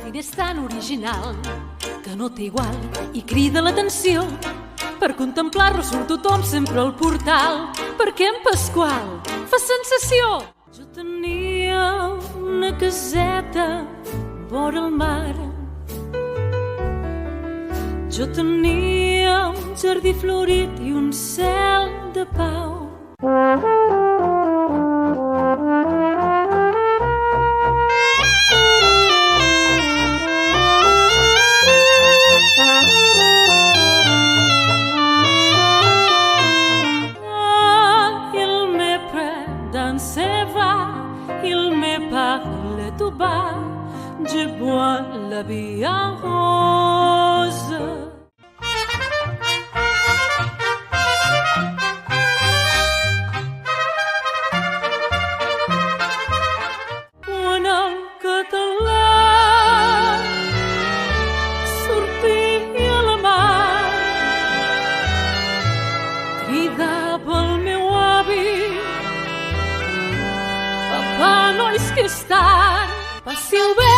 jardiner és tan original que no té igual i crida l'atenció. Per contemplar-lo surt tothom sempre al portal, perquè en Pasqual fa sensació. Jo tenia una caseta vora el mar. Jo tenia un jardí florit i un cel de pau. Il me parle tout bas, je bois la vie en rose. Quan el català sortia a la mar, cridava el meu avi: "Papà, nois, que és tard, passiu bé,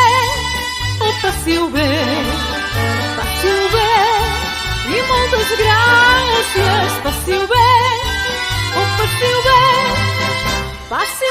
oh, passiu bé, passiu bé, i moltes gràcies, passiu bé, oh, passiu bé, passiu